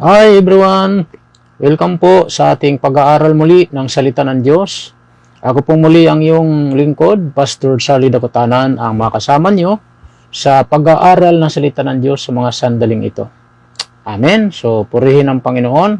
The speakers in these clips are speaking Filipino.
Hi everyone! Welcome po sa ating pag-aaral muli ng Salita ng Diyos. Ako po muli ang iyong lingkod, Pastor Charlie Dakotanan, ang makasama nyo sa pag-aaral ng Salita ng Diyos sa mga sandaling ito. Amen! So, purihin ang Panginoon.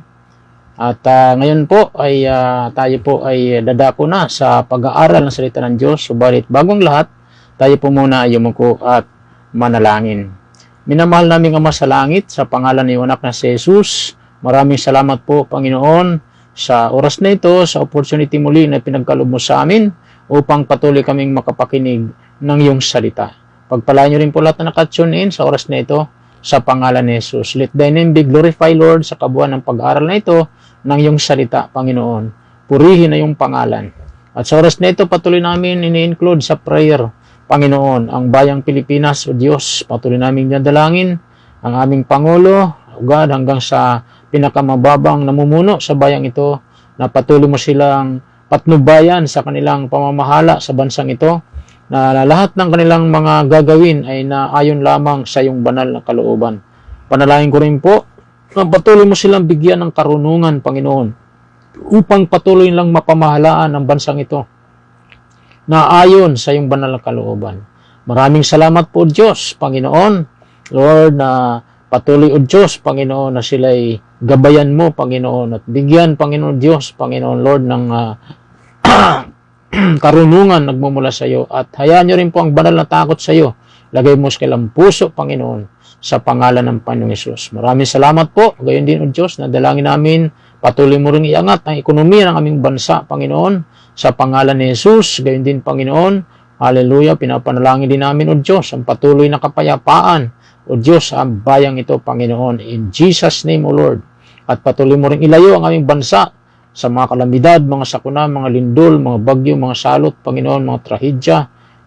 At ngayon po ay tayo po ay dadako na sa pag-aaral ng Salita ng Diyos. Subalit bagong lahat, tayo po muna ay yumuko at manalangin. Minamahal naming Ama sa langit, sa pangalan ni anak na si Jesus, maraming salamat po, Panginoon, sa oras na ito, sa opportunity muli na pinagkaloob mo sa amin upang patuloy kaming makapakinig ng iyong salita. Pagpalain niyo rin po lahat na nakatune in sa oras na ito, sa pangalan ni Jesus. Let thy name be glorified, Lord, sa kabuuan ng pag-aaral na ito ng iyong salita, Panginoon. Purihin na iyong pangalan. At sa oras na ito, patuloy namin ini-include sa prayer, Panginoon, ang bayang Pilipinas, o Diyos, patuloy namin dadalangin ang aming Pangulo, o God, hanggang sa pinakamababang namumuno sa bayang ito, na patuloy mo silang patnubayan sa kanilang pamamahala sa bansang ito, na lahat ng kanilang mga gagawin ay naayon lamang sa iyong banal na kalooban. Panalangin ko rin po, na patuloy mo silang bigyan ng karunungan, Panginoon, upang patuloy lang mapamahalaan ang bansang ito, na ayon sa iyong banal na kalooban. Maraming salamat po, Diyos, Panginoon. Lord, na patuloy, o Diyos, Panginoon, na sila'y gabayan mo, Panginoon, at bigyan, Panginoon, Diyos, Panginoon, Lord, ng karunungan nagmumula sa iyo. At hayaan niyo rin po ang banal na takot sa iyo. Lagay mo sa kailang puso, Panginoon, sa pangalan ng Panginoong Hesus. Maraming salamat po. Gayon din, o Diyos, na dalangin namin, patuloy mo rin iangat ang ekonomiya ng aming bansa, Panginoon, sa pangalan ni Jesus. Gayon din, Panginoon, hallelujah, pinapanalangin din namin, o Diyos, ang patuloy na kapayapaan, o Diyos, ang bayang ito, Panginoon, in Jesus' name, O Lord. At patuloy mo rin ilayo ang aming bansa sa mga kalamidad, mga sakuna, mga lindol, mga bagyo, mga salot, Panginoon, mga trahedya,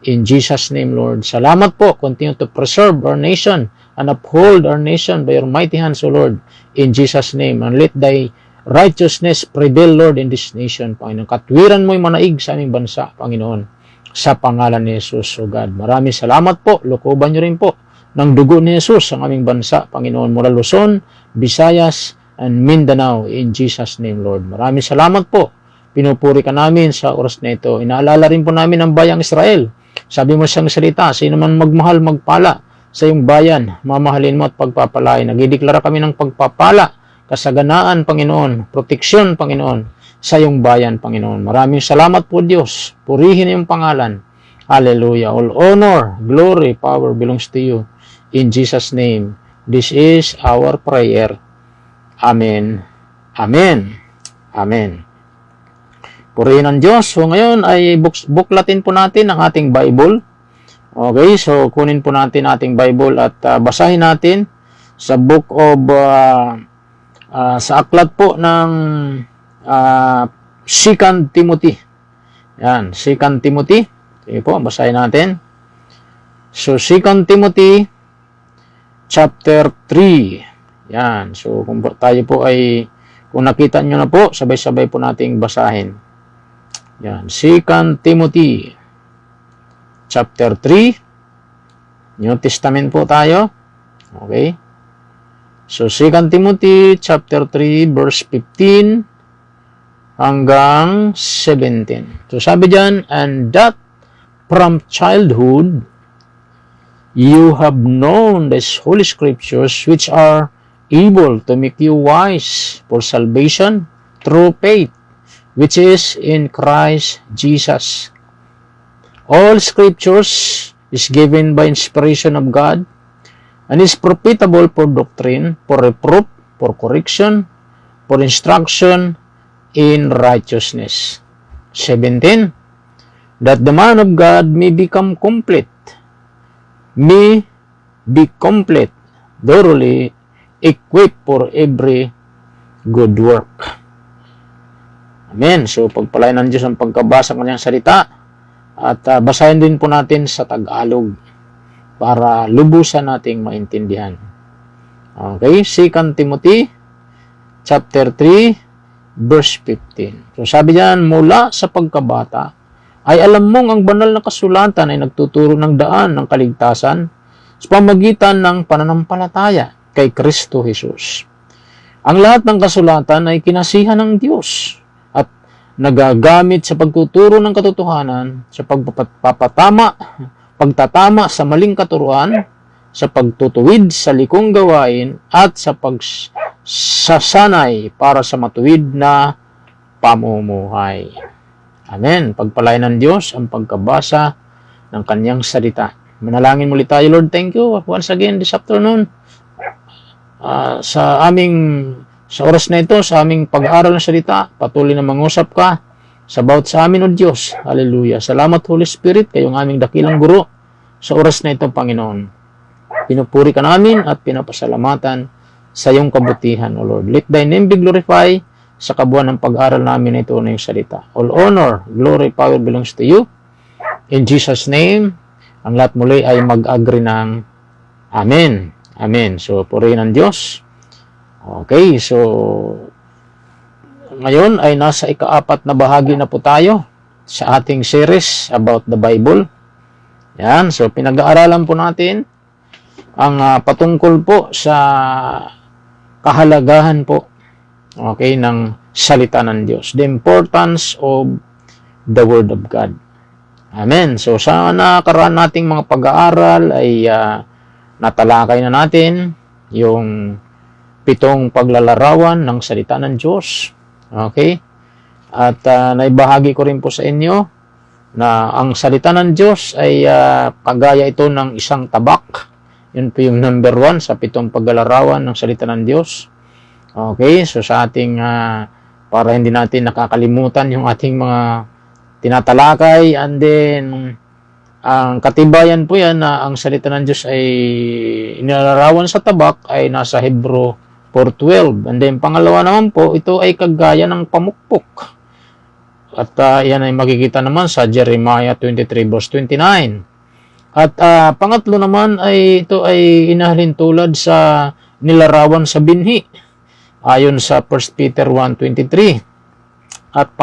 in Jesus' name, Lord. Salamat po. Continue to preserve our nation and uphold our nation by your mighty hands, O Lord, in Jesus' name. And let thy righteousness prevail, Lord, in this nation, Panginoon. Katwiran mo'y manaig sa aming bansa, Panginoon, sa pangalan ni Jesus, O God. Maraming salamat po. Lukuban niyo rin po ng dugo ni Jesus ang aming bansa, Panginoon, mula Luzon, Visayas, and Mindanao, in Jesus' name, Lord. Maraming salamat po. Pinupuri ka namin sa oras na ito. Inaalala rin po namin ang bayang Israel. Sabi mo siyang salita, sino man magmahal, magpala sa iyong bayan, mamahalin mo at pagpapalain. Nagdideklara kami ng pagpapala, kasaganaan, Panginoon, proteksyon, Panginoon, sa iyong bayan, Panginoon. Maraming salamat po, Diyos. Purihin iyong pangalan. Hallelujah. All honor, glory, power belongs to you. In Jesus' name, this is our prayer. Amen. Amen. Amen. Purihin ang Diyos. So ngayon ay buklatin po natin ang ating Bible. Okay, so kunin po natin ating Bible at basahin natin sa book of sa aklat po ng 2 Timothy. Yan, 2 Timothy. Sige po, basahin natin. So, 2 Timothy chapter 3. Yan. So, kung tayo po ay, kung nakita nyo na po, sabay-sabay po nating basahin. Yan, 2 Timothy chapter 3. New Testament po tayo. Okay. So, 2 Timothy chapter 3 verse 15 hanggang 17. So, sabi dyan, and that from childhood you have known these holy scriptures which are able to make you wise for salvation through faith, which is in Christ Jesus. All scriptures is given by inspiration of God, and is profitable for doctrine, for reproof, for correction, for instruction in righteousness. 17. That the man of God may become complete, may be complete, thoroughly equipped for every good work. Amen. So, pagpalain ng Diyos ang pagkabasa ng kanyang salita, at basahin din po natin sa Tagalog, para lubusan nating maintindihan. Okay, 2 Timothy chapter 3 verse 15. So sabi diyan, mula sa pagkabata ay alam mong ang banal na kasulatan ay nagtuturo ng daan ng kaligtasan sa pamagitan ng pananampalataya kay Kristo Jesus. Ang lahat ng kasulatan ay kinasihan ng Diyos at nagagamit sa pagtuturo ng katotohanan, sa pagtatama sa maling katuruan, sa pagtutuwid sa likong gawain, at sa pagsasanay para sa matuwid na pamumuhay. Amen. Pagpalain ng Diyos ang pagkabasa ng Kanyang salita. Manalangin muli tayo. Lord, thank you once again this afternoon. Sa oras na ito, sa aming pag-aaral ng salita, patuloy na mangusap ka sa bawat sa amin, O Diyos. Hallelujah. Salamat, Holy Spirit, kayong aming dakilang guro sa oras na ito, Panginoon. Pinupuri ka namin at pinapasalamatan sa iyong kabutihan, O Lord. Let thy name be glorified sa kabuuan ng pag-aaral namin ito na iyong salita. All honor, glory, power belongs to you. In Jesus' name, ang lahat muli ay mag-agree ng Amen. Amen. So, purihin ang Diyos. Okay, so ngayon ay nasa ika-4 na bahagi na po tayo sa ating series about the Bible. Yan, so pinag-aaralan po natin ang patungkol po sa kahalagahan po, okay, ng salita ng Diyos. The importance of the Word of God. Amen. So sa nakaraan nating mga pag-aaral ay natalakay na natin yung 7 paglalarawan ng salita ng Diyos. Okay? At naibahagi ko rin po sa inyo na ang salita ng Diyos ay kagaya ito ng isang tabak. Yun po yung number 1 sa 7 paglalarawan ng salita ng Diyos. Okay? So sa ating, para hindi natin nakakalimutan yung ating mga tinatalakay, and then ang katibayan po yan na ang salita ng Diyos ay inilarawan sa tabak ay nasa Hebrew 4:12. And then pangalawa naman po, ito ay kagaya ng pamukpok. At yan ay makikita naman sa Jeremiah 23 verse 29. At pangatlo naman ay ito ay inahalin tulad sa nilarawan sa binhi ayon sa 1 Peter 1:23. At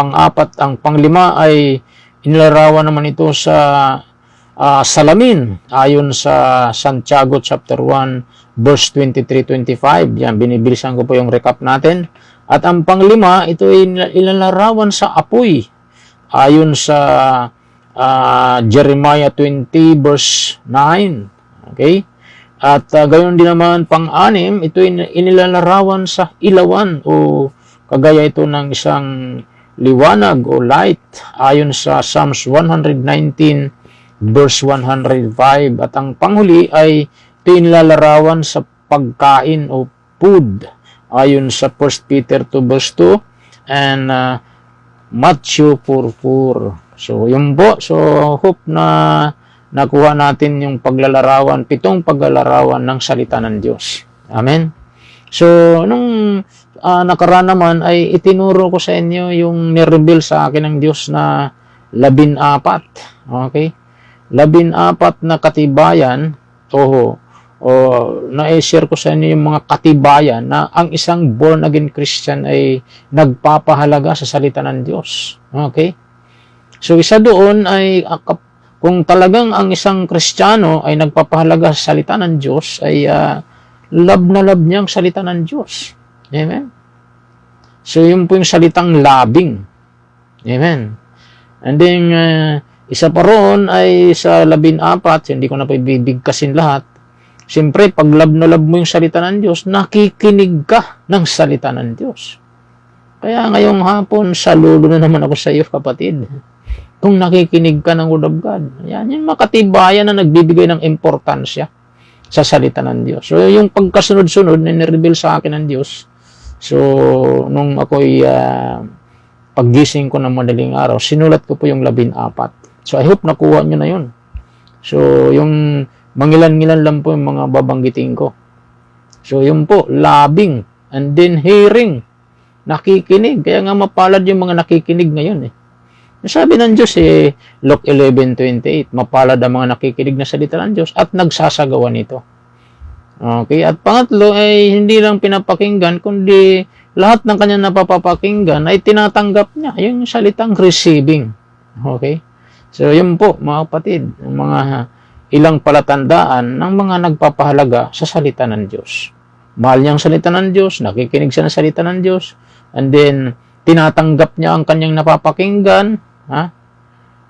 panglima ay inilarawan naman ito sa salamin ayon sa Santiago chapter 1 verse 23-25. Yan, binibilisan ko po yung recap natin. At ang panglima, ito ay inilarawan sa apoy ayon sa Jeremiah 20 verse 9. Okay? At gayon din naman pang-anim, ito ay inilarawan sa ilawan o kagaya ito ng isang liwanag o light ayon sa Psalms 119 verse 105. At ang panghuli ay inilalarawan sa pagkain o food ayon sa 1 Peter 2 verse 2 and Matthew 4:4. So yun po. So hope na nakuha natin yung paglalarawan, 7 paglalarawan ng salita ng Diyos. Amen. So nung nakaraan naman ay itinuro ko sa inyo yung nireveal sa akin ng Diyos na 14. Okay? 14 na katibayan o na-share ko sa inyo yung mga katibayan na ang isang born again Christian ay nagpapahalaga sa salita ng Diyos. Okay? So isa doon ay kung talagang ang isang Kristiyano ay nagpapahalaga sa salita ng Diyos ay love na love niya ang salita ng Diyos. Amen? So yun po yung salitang loving. Amen? And then isa pa roon ay sa 14, hindi ko na pibigkasin lahat. Siyempre, pag love na love mo yung salita ng Diyos, nakikinig ka ng salita ng Diyos. Kaya ngayong hapon, saludo na naman ako sa iyo, kapatid. Kung nakikinig ka ng Word of God, yan yung makatibayan na nagbibigay ng importansya sa salita ng Diyos. So, yung pagkasunod-sunod na nireveal sa akin ng Diyos, so, nung ako'y paggising ko ng madaling araw, sinulat ko po yung 14. So, I hope nakuha nyo na yun. So, yung mangilan-ngilan lang po yung mga babanggitin ko. So, yun po, loving, and then hearing, nakikinig. Kaya nga mapalad yung mga nakikinig ngayon eh. Sabi ng Diyos Luke 11:28, mapalad ang mga nakikinig na salita ng Diyos at nagsasagawa nito. Okay, at pangatlo ay hindi lang pinapakinggan, kundi lahat ng kanyang napapakinggan ay tinatanggap niya. Yung salitang receiving. Okay? So, yun po, mga kapatid, mga ilang palatandaan ng mga nagpapahalaga sa salita ng Diyos. Mahal niya ang salita ng Diyos, nakikinig siya ng salita ng Diyos, and then, tinatanggap niya ang kanyang napapakinggan, ha?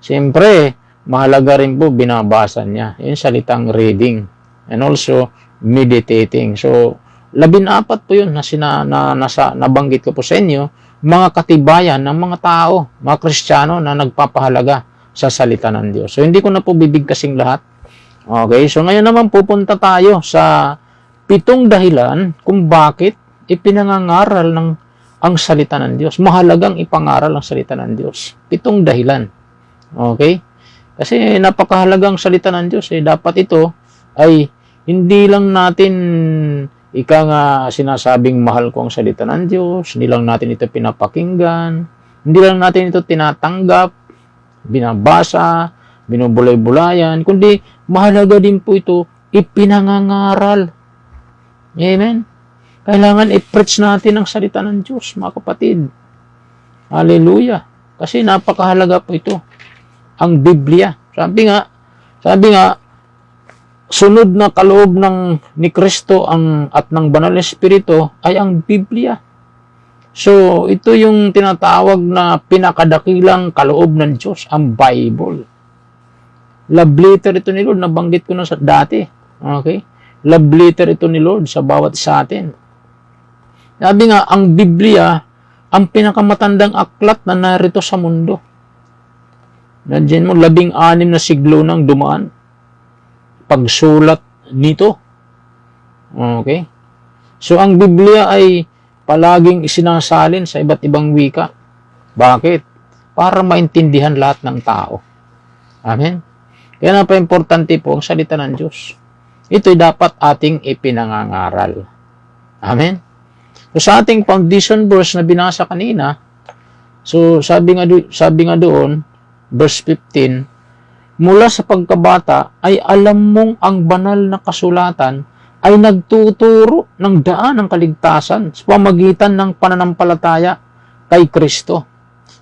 Siyempre, mahalaga rin po binabasa niya, yung salitang reading, and also, meditating. So, 14 po yun nabanggit ko po sa inyo, mga katibayan ng mga tao, mga Kristiyano na nagpapahalaga sa salita ng Diyos. So, hindi ko na po bibigkasing lahat. Okay, so ngayon naman pupunta tayo sa 7 dahilan kung bakit ipinangangaral ng ang salita ng Diyos. Mahalagang ipangaral ang salita ng Diyos. 7 dahilan. Okay? Kasi napakahalagang salita ng Diyos. Dapat ito ay hindi lang natin sinasabing mahal ko ang salita ng Diyos, hindi lang natin ito pinapakinggan, hindi lang natin ito tinatanggap, binabasa, binubulay-bulayan, kundi mahalaga din po ito ipinangangaral. Amen? Kailangan i-preach natin ang salita ng Diyos, mga kapatid. Hallelujah. Kasi napakahalaga po ito. Ang Biblia. Sabi nga, sunod na kaloob ni Kristo at ng Banal na Espiritu ay ang Biblia. So, ito yung tinatawag na pinakadakilang kaloob ng Diyos, ang Bible. Love letter ito ni Lord, nabanggit ko na sa dati. Okay? Love letter ito ni Lord sa bawat sa atin. Sabi nga, ang Biblia, ang pinakamatandang aklat na narito sa mundo. Nandiyan mo, 16 na siglo nang dumaan. Pagsulat nito. Okay? So, ang Biblia ay palaging isinasalin sa iba't ibang wika. Bakit? Para maintindihan lahat ng tao. Amen? Kaya napaka-importante po ang salita ng Diyos. Ito'y dapat ating ipinangangaral. Amen? So, sa ating foundation verse na binasa kanina, so sabi nga doon, verse 15, mula sa pagkabata ay alam mong ang banal na kasulatan ay nagtuturo ng daan ng kaligtasan sa pamagitan ng pananampalataya kay Kristo.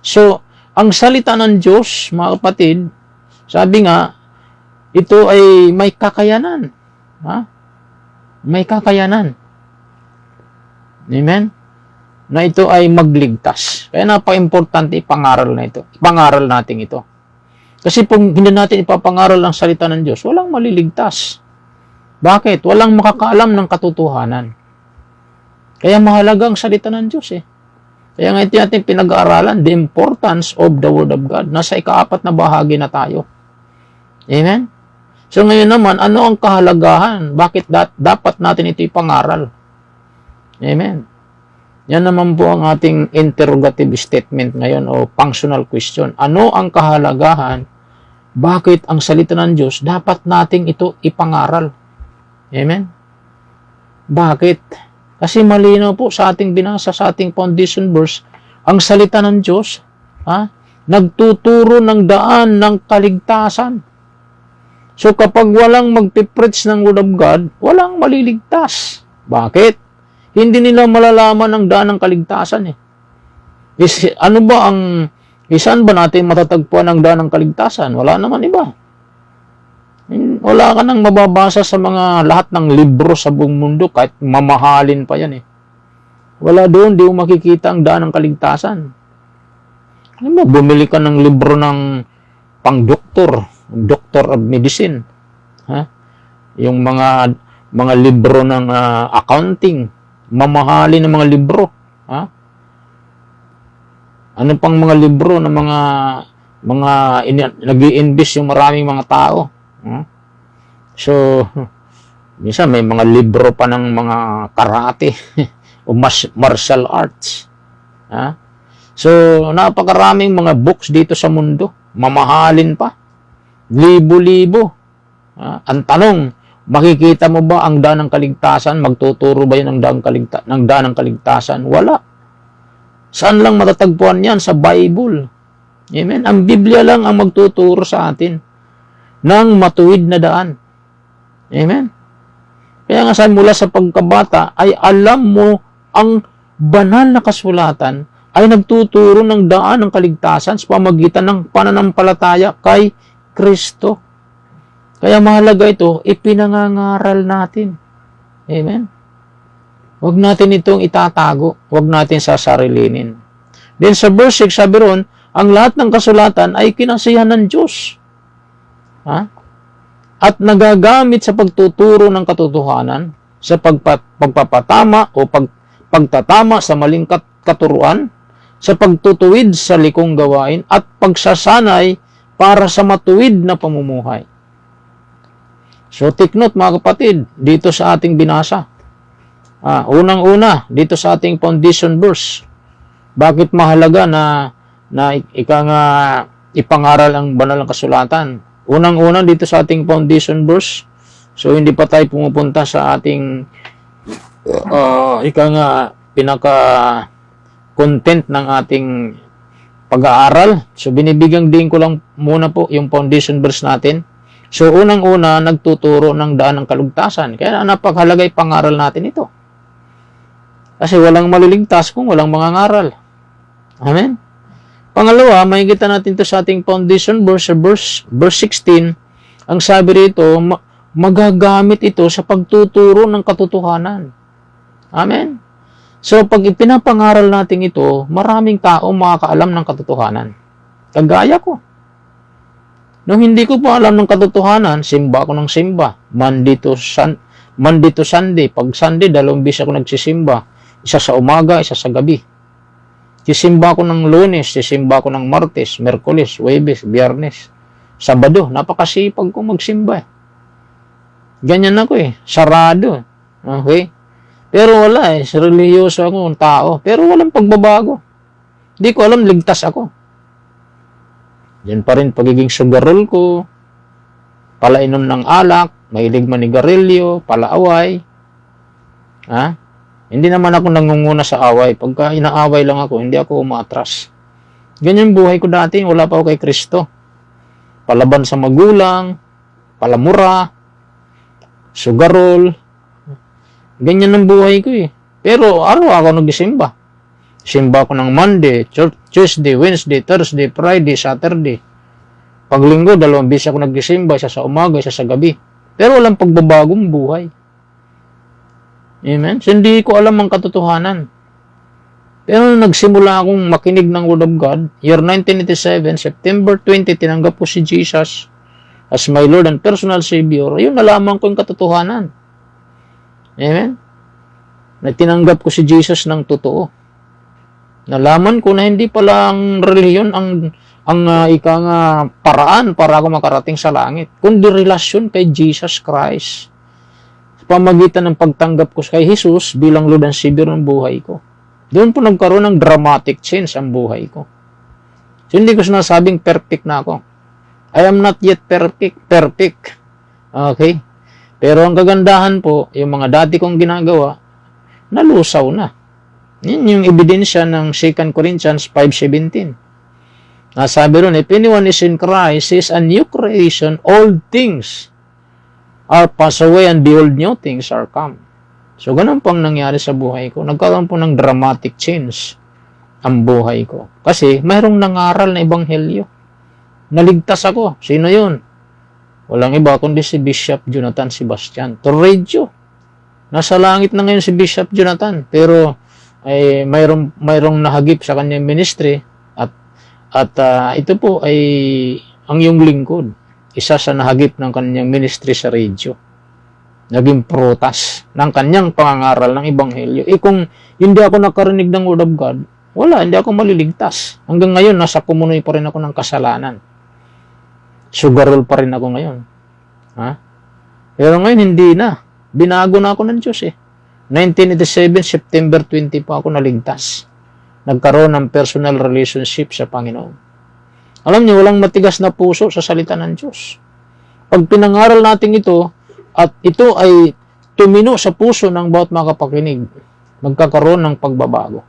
So, ang salita ng Diyos, mga kapatid, sabi nga, ito ay may kakayanan. Ha? May kakayanan. Amen? Na ito ay magligtas. Kaya napaka-importante ipangaral na ito. Ipangaral natin ito. Kasi kung hindi natin ipapangaral ang salita ng Diyos, walang maliligtas. Bakit? Walang makakaalam ng katotohanan. Kaya mahalaga ang salita ng Diyos Kaya nga ito natin pinag-aaralan, the importance of the Word of God. Nasa ika-4 na bahagi na tayo. Amen? So ngayon naman, ano ang kahalagahan? Bakit dapat natin ito ipangaral? Amen. Yan naman po ang ating interrogative statement ngayon o functional question. Ano ang kahalagahan? Bakit ang salita ng Diyos dapat nating ito ipangaral? Amen? Bakit? Kasi malinaw po sa ating binasa, sa ating foundation verse, ang salita ng Diyos, nagtuturo ng daan ng kaligtasan. So kapag walang magpipreach ng Word of God, walang maliligtas. Bakit? Hindi nila malalaman ang daan ng kaligtasan Ano ba saan ba natin matatagpuan ang daan ng kaligtasan? Wala naman iba. Wala ka nang mababasa sa lahat ng libro sa buong mundo, kahit mamahalin pa yan Wala doon, di mo makikita ang daan ng kaligtasan. Bumili ka ng libro ng pang-doktor, Doctor of Medicine. Yung mga libro ng accounting, mamahalin ng mga libro. Ano pang mga libro ng nag-i-invest yung maraming mga tao. So, minsan may mga libro pa ng mga karate o martial arts. So, napakaraming mga books dito sa mundo. Mamahalin pa. Libo-libo. Ang tanong, makikita mo ba ang daan ng kaligtasan? Magtuturo ba yun ng daan ng kaligtasan? Wala. Saan lang matatagpuan yan? Sa Bible. Amen? Ang Biblia lang ang magtuturo sa atin ng matuwid na daan. Amen? Kaya nga sabi, mula sa pagkabata ay alam mo ang banal na kasulatan ay nagtuturo ng daan ng kaligtasan sa pamagitan ng pananampalataya kay Kristo. Kaya mahalaga ito, ipinangangaral natin. Amen? Huwag natin itong itatago. Huwag natin sasarilinin. Then sa verse 6, sabi ron, ang lahat ng kasulatan ay kinasihan ng Diyos. Ha? At nagagamit sa pagtuturo ng katotohanan, sa pagpapatama o pagtatama sa maling katuruan, sa pagtutuwid sa likong gawain, at pagsasanay para sa matuwid na pamumuhay. So, take note mga kapatid, dito sa ating binasa. Unang-una, dito sa ating foundation verse. Bakit mahalaga na ipangaral ang banal ng kasulatan? Unang-una, dito sa ating foundation verse. So, hindi pa tayo pumupunta sa ating pinaka-content ng ating pag-aaral. So, binibigyan din ko lang muna po yung foundation verse natin. So, unang-una, nagtuturo ng daan ng kalugtasan. Kaya napakahalaga ipangaral natin ito. Kasi walang maliligtas kung walang mangangaral. Amen? Pangalawa, makikita natin ito sa ating foundation verse, verse 16. Ang sabi rito, magagamit ito sa pagtuturo ng katotohanan. Amen? So, pag ipinapangaral natin ito, maraming tao makakaalam ng katotohanan. Kagaya ko. Nung hindi ko pa alam ng katotohanan, simba ako ng simba. Monday to Sunday. Pag Sunday, 2 beses ako nagsisimba. Isa sa umaga, isa sa gabi. Sisimba ko ng Lunes, sisimba ko ng Martes, Merkulis, Huwebes, Biyernes, Sabado. Napakasipag ko magsimba. Ganyan ako sarado. Okay? Pero wala seryoso ako ng tao. Pero walang pagbabago. Hindi ko alam, ligtas ako. Yan pa rin pagiging sugarol ko, palainom ng alak, mahilig manigarilyo, palaaway. Hindi naman ako nangunguna sa away. Pagka inaaway lang ako, hindi ako umaatras. Ganyan buhay ko dati, wala pa ako kay Kristo. Palaban sa magulang, palamura, sugarol. Ganyan ang buhay ko Pero araw ako nagsimba. Simba ko ng Monday, Tuesday, Wednesday, Thursday, Friday, Saturday. Pag linggo, 2 beses ako nagsimba, isa sa umaga, isa sa gabi. Pero walang pagbabagong buhay. Amen? So, hindi ko alam ang katotohanan. Pero nagsimula akong makinig ng Word of God, year 1987, September 20, tinanggap ko si Jesus as my Lord and personal Savior. Ayun, nalaman ko yung katotohanan. Amen? Tinanggap ko si Jesus ng totoo. Nalaman ko na hindi pala ang relihiyon ang paraan para ako makarating sa langit, kundi relasyon kay Jesus Christ. Sa pamagitan ng pagtanggap ko kay Jesus bilang Lord and Savior ng buhay ko. Doon po nagkaroon ng dramatic change ang buhay ko. So, hindi ko sinasabing perfect na ako. I am not yet perfect. Okay? Pero ang kagandahan po, yung mga dati kong ginagawa, nalusaw na. Yan yung ebidensya ng 2 Corinthians 5:17. Sabi ron, if anyone is in Christ, he is a new creation, old things are passed away and behold, new things are come. So, ganun pong nangyari sa buhay ko. Nagkaroon po ng dramatic change ang buhay ko. Kasi, mayroong nangaral na ebanghelyo. Naligtas ako. Sino yun? Walang iba kundi si Bishop Jonathan Sebastian Torrejo. Nasa langit na ngayon si Bishop Jonathan. Pero, mayroong nahagip sa kanyang ministry at ito po ay ang iyong lingkod. Isa sa nahagip ng kanyang ministry sa radio. Naging prutas ng kanyang pangangaral ng ebanghelyo. Kung hindi ako nakarinig ng Word of God, hindi ako maliligtas. Hanggang ngayon, nasa pumunoy pa rin ako ng kasalanan. Sugarol pa rin ako ngayon. Pero ngayon, hindi na. Binago na ako ng Diyos 1987, September 20 pa ako naligtas. Nagkaroon ng personal relationship sa Panginoon. Alam niyo, walang matigas na puso sa salita ng Diyos. Pag pinangaral natin ito, at ito ay tumino sa puso ng bawat makapakinig, magkakaroon ng pagbabago.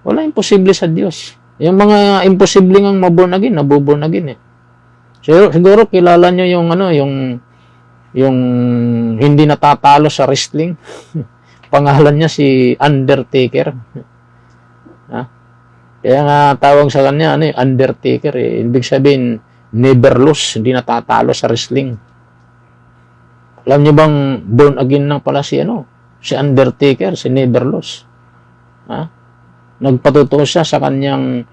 Wala imposible sa Diyos. Yung mga imposible ngang maborn again, naboborn again Siguro kilala niyo yung hindi natatalo sa wrestling. Pangalan niya si Undertaker. Kaya nga tawag sa kanya Undertaker Ibig sabihin never lose, hindi natatalo sa wrestling. Alam niyo bang born again na pala si si Undertaker, si Neverlos. Ha? Nagpatotoo siya sa kanyang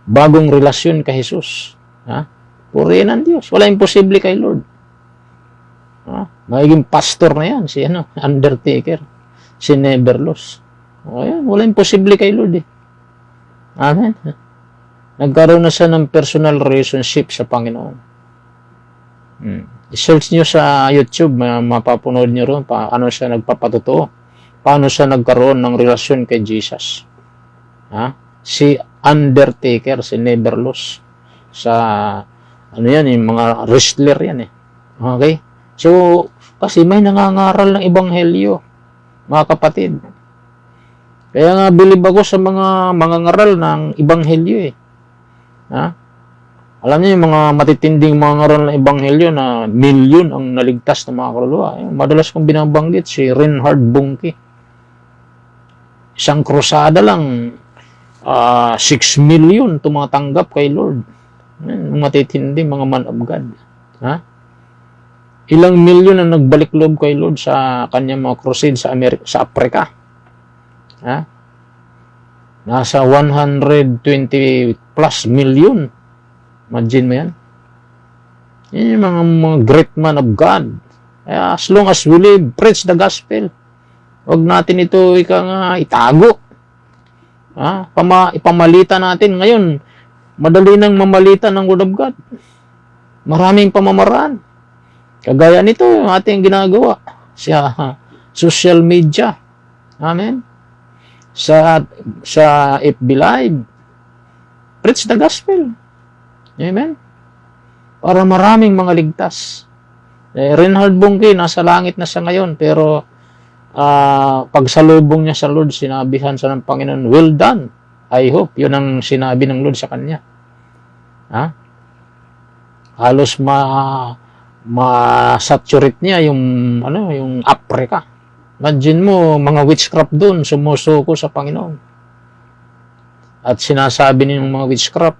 bagong relasyon kay Jesus. Ha? Purihin ang Diyos. Wala imposible kay Lord. Ha? Magiging pastor na yan, si Undertaker, si Neverlos. O yan, wala imposible kay Lord eh. Amen. Nagkaroon na siya ng personal relationship sa Panginoon. I-search nyo sa YouTube, mapapunod nyo ron paano siya nagpapatotoo. Paano siya nagkaroon ng relasyon kay Jesus. Ha? Si Undertaker, si Neverlos. Sa, yan, yung mga wrestler yan eh. Okay? So, kasi may nangangaral ng ebanghelyo, mga kapatid. Kaya nga, bilib ako sa mga ngaral ng ebanghelyo eh. Ha? Alam niyo yung mga matitinding mga ngaral ng ebanghelyo na milyon ang naligtas na mga kaluluwa. Madalas kong binabanggit si Reinhard Bonnke. Isang krusada lang, 6 million tumatanggap kay Lord. Matitinding mga man of God. Ha? Ilang milyon ang nagbalik loob kay Lord sa kanyang mga crusade sa Africa. Ha? Nasa 120 plus million. Imagine mo yan. Yan yung mga great man of God. As long as we live, preach the gospel. Huwag natin ito itago. Ha? Ipamalita natin. Ngayon, madali nang mamalita ng Word of God. Maraming pamamaraan. Kagaya nito, yung ating ginagawa sa social media. Amen? Sa FB Live. Preach the gospel. Amen? Para maraming mga ligtas. Reinhard Bonnke, nasa langit na siya ngayon, pero pagsalubong niya sa Lord, sinabihan siya ng Panginoon, well done. I hope. Yun ang sinabi ng Lord sa kanya. Ha? Halos ma-saturate niya yung Africa. Imagine mo, mga witchcraft doon, sumusuko sa Panginoon. At sinasabi ng mga witchcraft,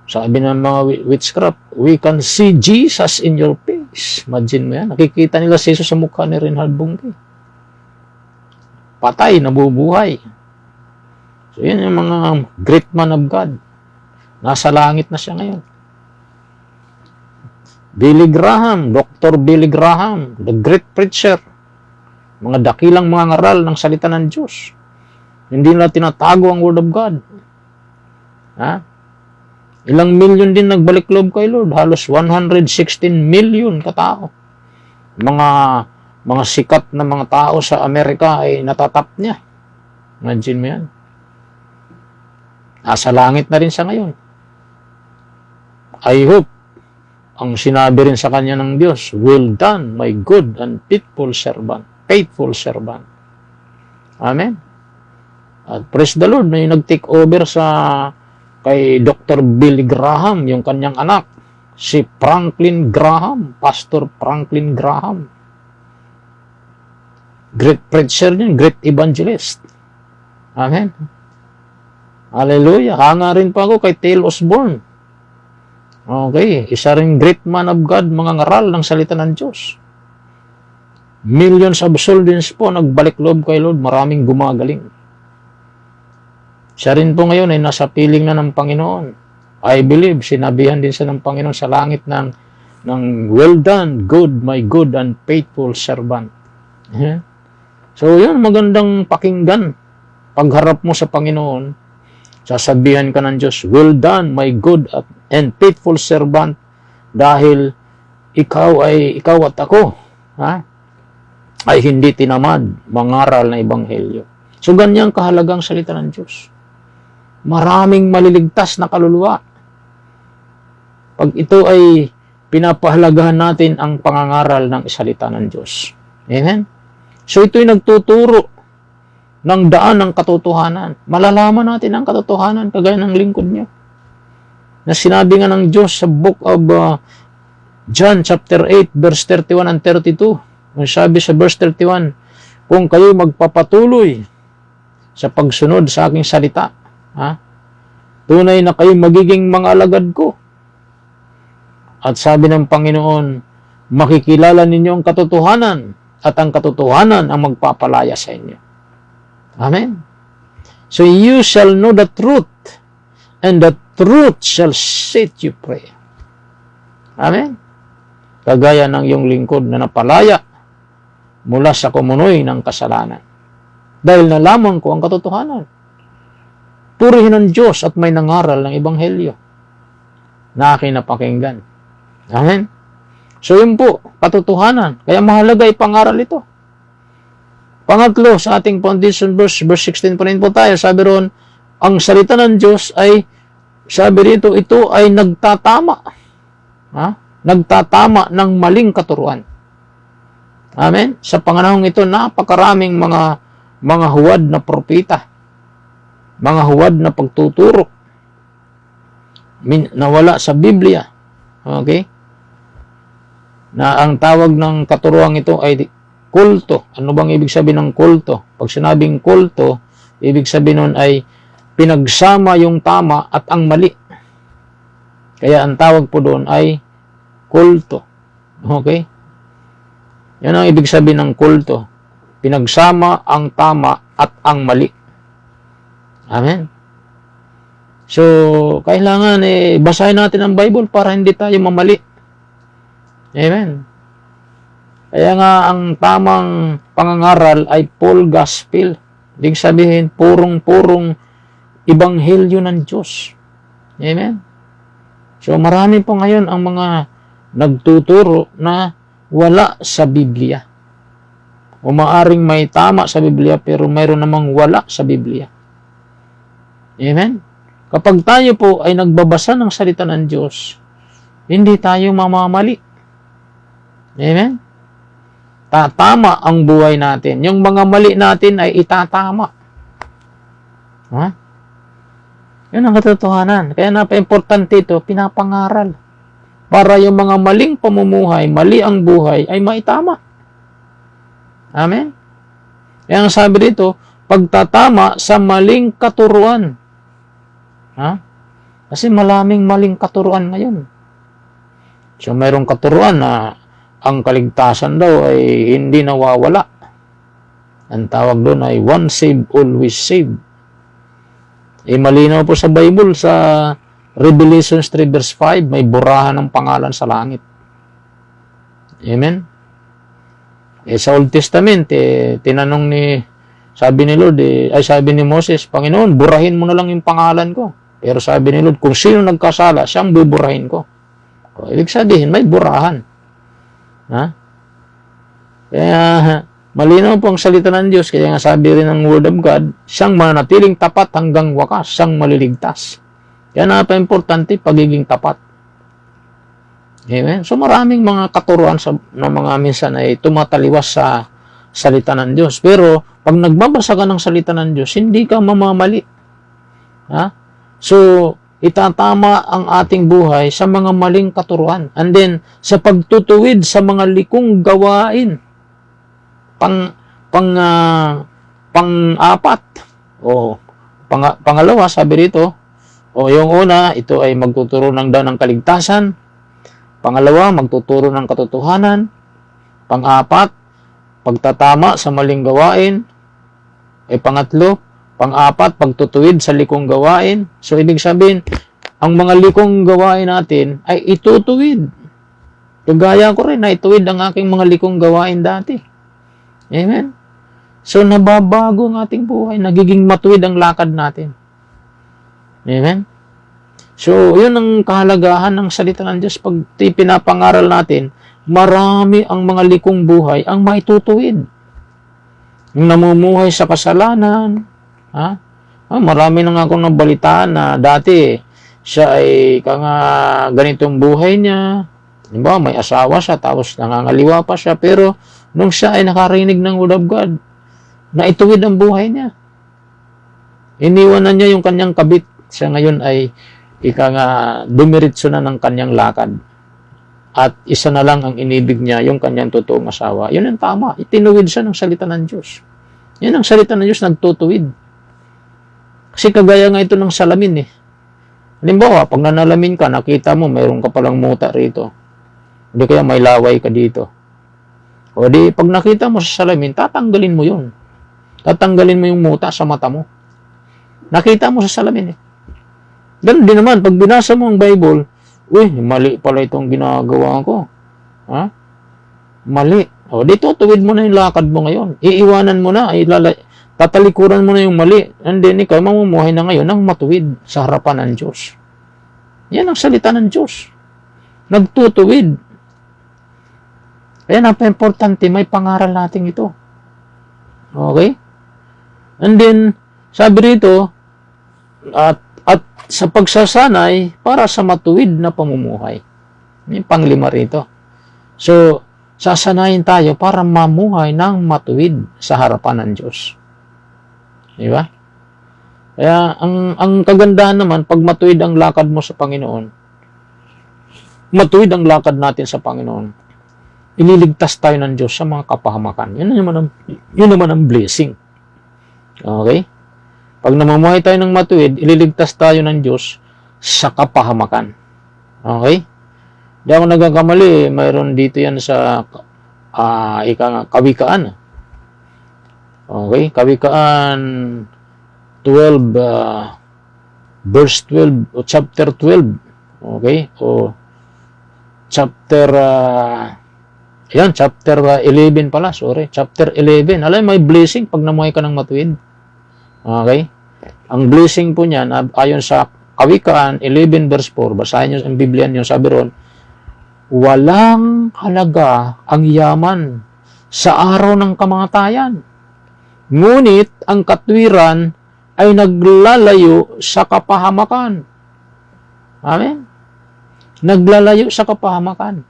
sabi ng mga witchcraft, we can see Jesus in your face. Imagine mo yan. Nakikita nila si Jesus sa mukha ni Reinhard Bonnke. Patay, nabubuhay. So, yun yung mga great man of God. Nasa langit na siya ngayon. Billy Graham, Dr. Billy Graham, the great preacher. Mga dakilang mga ngaral ng salita ng Diyos. Hindi nila tinatago ang Word of God. Ha? Ilang milyon din nagbalik loob kay Lord. Halos 116 million katao. Mga sikat na mga tao sa Amerika ay natatap niya. Imagine mo yan. Nasa langit na rin siya ngayon. I hope ang sinabi rin sa kanya ng Diyos, well done, my good and faithful servant. Faithful servant. Amen. At praise the Lord na yung nag-take over kay Dr. Billy Graham, yung kanyang anak, si Franklin Graham, Pastor Franklin Graham. Great preacher yun, great evangelist. Amen. Hallelujah. Hanga rin pa ako kay Tail Osborne. Okay, isa rin great man of God, mga ngaral ng salita ng Diyos. Millions of souls po nagbalik loob kay Lord, maraming gumagaling. Siya rin po ngayon ay nasa piling na ng Panginoon. I believe, sinabihan din siya ng Panginoon sa langit ng well done, good, my good and faithful servant. Yeah. So, yun, magandang pakinggan. Pagharap mo sa Panginoon, sasabihan ka ng Diyos, well done, my good and faithful servant, dahil ikaw at ako, ay hindi tinamad mangaral na ebanghelyo. So, ganyang kahalagang salita ng Diyos. Maraming maliligtas na kaluluwa. Pag ito ay pinapahalagahan natin ang pangangaral ng salita ng Diyos. Amen? So, ito'y nagtuturo ng daan ng katotohanan. Malalaman natin ang katotohanan kagaya ng lingkod niya. Na sinabi nga ng Diyos sa book of John chapter 8 verse 31 and 32. Ang sabi sa verse 31, kung kayo magpapatuloy sa pagsunod sa aking salita, tunay na kayo magiging mga alagad ko. At sabi ng Panginoon, makikilala ninyo ang katotohanan at ang katotohanan ang magpapalaya sa inyo. Amen. So you shall know the truth and the truth shall set you free. Amen. Kagaya ng iyong lingkod na napalaya mula sa kumunoy ng kasalanan. Dahil nalaman ko ang katotohanan. Purihin ang Diyos at may nangaral ng Ebanghelyo na aking napakinggan. Amen. So yun po, katotohanan. Kaya mahalaga ipangaral ito. Pangatlo, sa ating foundation verse 16 pa rin po tayo, sabi roon, ang salita ng Diyos ay, sabi rito, ito ay nagtatama. Nagtatama ng maling katuruan. Amen? Sa panganahong ito, napakaraming mga huwad na propeta, mga huwad na pagtuturo, nawala sa Biblia. Okay? Na ang tawag ng katuruan ito ay kulto. Ano bang ibig sabihin ng kulto? Pag sinabing kulto, ibig sabihin nun ay pinagsama yung tama at ang mali. Kaya ang tawag po doon ay kulto. Okay? Yan ang ibig sabihin ng kulto. Pinagsama ang tama at ang mali. Amen? So, kailangan basahin natin ang Bible para hindi tayo mamali. Amen? Kaya nga, ang tamang pangangaral ay full gospel. Ibig sabihin, purong-purong ebanghelyo ng Diyos. Amen? So, marami po ngayon ang mga nagtuturo na wala sa Biblia. O maaring may tama sa Biblia, pero mayroon namang wala sa Biblia. Amen? Kapag tayo po ay nagbabasa ng salita ng Diyos, hindi tayo mamamali. Amen? Tatama ang buhay natin. Yung mga mali natin ay itatama. Yun ang katotohanan. Kaya napaka-importante ito, pinapangaral. Para yung mga maling pamumuhay, mali ang buhay, ay maitama. Amen? Kaya ang sabi dito, pagtatama sa maling katuruan. Kasi malaming maling katuruan ngayon. So, mayroong katuruan na ang kaligtasan daw ay hindi nawawala. Ang tawag doon ay once saved, always saved. Malinaw po sa Bible, sa Revelation 3 verse 5, may burahan ng pangalan sa langit. Amen? Sa Old Testament, tinanong sabi ni Lord, sabi ni Moses, Panginoon, burahin mo na lang yung pangalan ko. Pero sabi ni Lord, kung sino nagkasala, siyang buburahin ko. Ibig sabihin, may burahan. Kaya malinaw po ang salita ng Diyos. Kaya nga sabi rin ng Word of God, siyang mananatiling tapat hanggang wakas, siyang maliligtas. Kaya napaka-importante pagiging tapat. Amen? So maraming mga katuruan na mga minsan ay tumataliwas sa salita ng Diyos. Pero pag nagbabasa ka ng salita ng Diyos, hindi ka mamamali. So, itatama ang ating buhay sa mga maling katuruan. And then, sa pagtutuwid sa mga likong gawain. Pang-apat. Pangalawa, sabi rito, yung una, ito ay magtuturo ng daan ng kaligtasan. Pangalawa, magtuturo ng katotohanan. Pang-apat, pagtatama sa maling gawain. Pangatlo, pang-apat, pagtutuwid sa likong gawain. So, ibig sabihin, ang mga likong gawain natin ay itutuwid. Kagaya ko rin, naituwid ang aking mga likong gawain dati. Amen? So, nababago ang ating buhay. Nagiging matuwid ang lakad natin. Amen? So, yun ang kahalagahan ng salita ng Diyos. Pag pinapangaral natin, marami ang mga likong buhay ang maitutuwid. Yung namumuhay sa kasalanan, marami na nga akong nabalitaan na dati siya ay ganitong buhay niya. Diba? May asawa siya, tapos nangangaliwa pa siya. Pero nung siya ay nakarinig ng Word of God, naituwid ang buhay niya. Iniwanan niya yung kanyang kabit. Siya ngayon ay dumiritso na ng kanyang lakad. At isa na lang ang inibig niya, yung kanyang totoong asawa. Yun ang tama. Itinuwid siya ng salita ng Diyos. Yun ang salita ng Diyos, nagtutuwid. Kasi kagaya nga ito ng salamin. Halimbawa, pag nanalamin ka, nakita mo, mayroon ka palang muta rito. Hindi kaya may laway ka dito. O di, pag nakita mo sa salamin, tatanggalin mo yun. Tatanggalin mo yung muta sa mata mo. Nakita mo sa salamin eh. Ganun din naman, pag binasa mo ang Bible, uy, mali pala itong ginagawa ko. Ha? Mali. O, di tutuwid mo na yung lakad mo ngayon. Iiwanan mo na, tatalikuran mo na yung mali. And then ikaw, mamumuhay na ngayon ng matuwid sa harapan ng Diyos. Yan ang salita ng Diyos. Nagtutuwid. Kaya napaka-importante, may pangaral natin ito. Okay? And then, sabi rito, at sa pagsasanay para sa matuwid na pamumuhay. Yung panglima rito. So, sasanayin tayo para mamuhay ng matuwid sa harapan ng Diyos. Di ba? Kaya, ang kagandahan naman, pag matuwid ang lakad mo sa Panginoon, matuwid ang lakad natin sa Panginoon, ililigtas tayo ng Diyos sa mga kapahamakan. Yun naman ang blessing. Okay? Pag namumuhay tayo ng matuwid, ililigtas tayo ng Diyos sa kapahamakan. Okay? Di ako nagkakamali, mayroon dito yan sa Kawikaan. Okay? Kawikaan 12, verse 12, o chapter 12. Okay? O chapter, chapter 11 pala, sorry. Chapter 11. Alam, may blessing pag namuhay ka ng matuwid. Okay? Ang blessing po niyan, ayon sa Kawikaan 11 verse 4, basahin niyo ang Biblia niyo, sabi ron, walang halaga ang yaman sa araw ng kamatayan. Ngunit ang katwiran ay naglalayo sa kapahamakan. Amen? Naglalayo sa kapahamakan.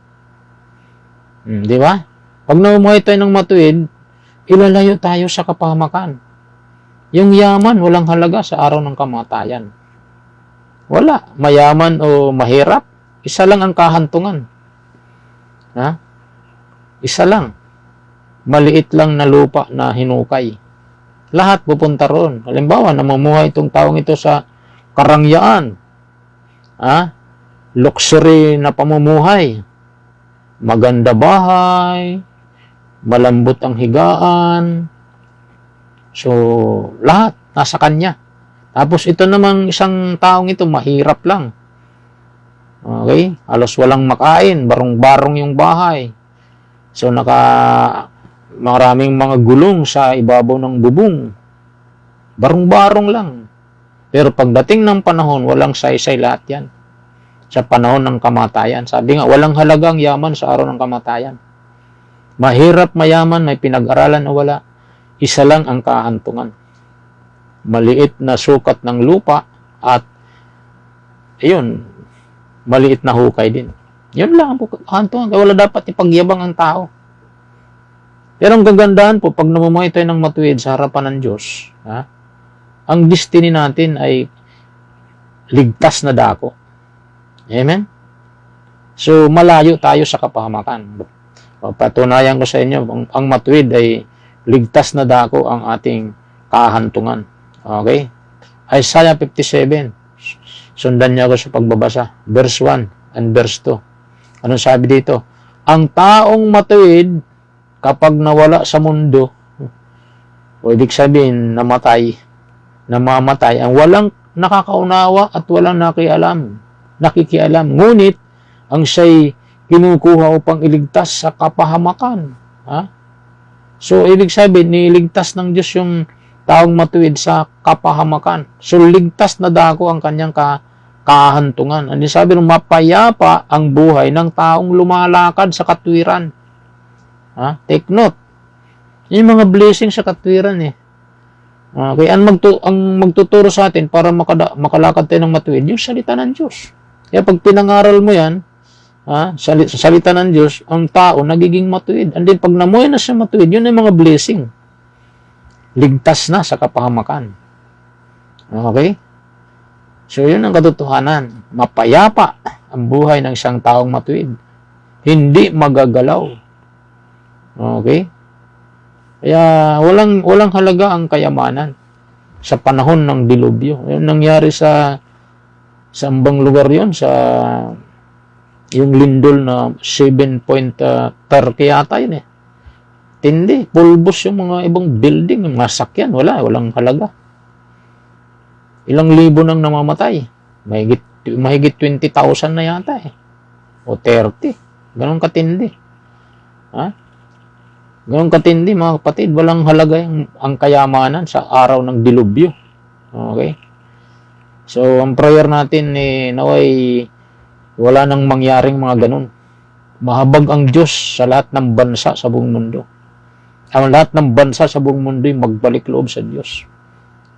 Di ba? Pag namumuhay tayo ng matuwid, ilalayo tayo sa kapahamakan. Yung yaman, walang halaga sa araw ng kamatayan. Wala. Mayaman o mahirap, isa lang ang kahantungan. Ha? Isa lang. Maliit lang na lupa na hinukay. Lahat pupunta roon. Halimbawa, namumuhay itong taong ito sa karangyaan. Ha? Luxury na pamumuhay. Maganda bahay. Malambot ang higaan. So, lahat nasa kanya. Tapos ito namang isang taong ito, mahirap lang. Okay? Halos walang makain, barong-barong yung bahay. So, maraming mga gulong sa ibabaw ng bubong. Barong-barong lang. Pero pagdating ng panahon, walang saysay lahat yan. Sa panahon ng kamatayan. Sabi nga, walang halagang yaman sa araw ng kamatayan. Mahirap mayaman, may pinag-aralan o wala. Isa lang ang kahantungan. Maliit na sukat ng lupa at maliit na hukay din. Yun lang ang kahantungan. Kaya wala dapat ipagyabang ang tao. Pero ang gagandahan po, pag namumuhay tayo ng matuwid sa harapan ng Diyos, ang destiny natin ay ligtas na dako. Amen? So, malayo tayo sa kapahamakan. Patunayan ko sa inyo, ang matuwid ay ligtas na dako ang ating kahantungan. Okay? Isaiah 57. Sundan niyo ako sa pagbabasa. Verse 1 and verse 2. Anong sabi dito? Ang taong matuwid, kapag nawala sa mundo, o ibig sabihin, namamatay, ang walang nakakaunawa at walang nakikialam. Ngunit, ang siya'y kinukuha upang iligtas sa kapahamakan. So, ibig sabihin, niligtas ng Diyos yung taong matuwid sa kapahamakan. So, ligtas na dako ang kanyang kahantungan. Ano sabi ng mapayapa ang buhay ng taong lumalakad sa katwiran. Take note. Yung mga blessing sa katwiran eh. Okay, ang magtuturo sa atin para makalakad tayo ng matuwid, yung salita ng Diyos. Kaya pag pinangaral mo yan, sa salita ng Diyos, ang tao nagiging matuwid. And then, pag namuhay na siya matuwid, yun ay mga blessing. Ligtas na sa kapahamakan. Okay? So, yun ang katotohanan. Mapayapa ang buhay ng isang taong matuwid. Hindi magagalaw. Okay? Kaya, walang halaga ang kayamanan sa panahon ng dilubyo. Yung nangyari sa ambang lugar yon sa Yung lindol na 7.30 yata yun eh. Tindi, pulbos yung mga ibang building, yung masakyan, walang halaga. Ilang libo nang namamatay. Mahigit 20,000 na yata eh. O 30. Ganon katindi. Ha? Ganon katindi mga kapatid. Walang halaga ang kayamanan sa araw ng dilubyo. Okay? So, ang prayer natin naway wala nang mangyaring mga ganon. Mahabag ang Diyos sa lahat ng bansa sa buong mundo. Ang lahat ng bansa sa buong mundo ay magbalik loob sa Diyos.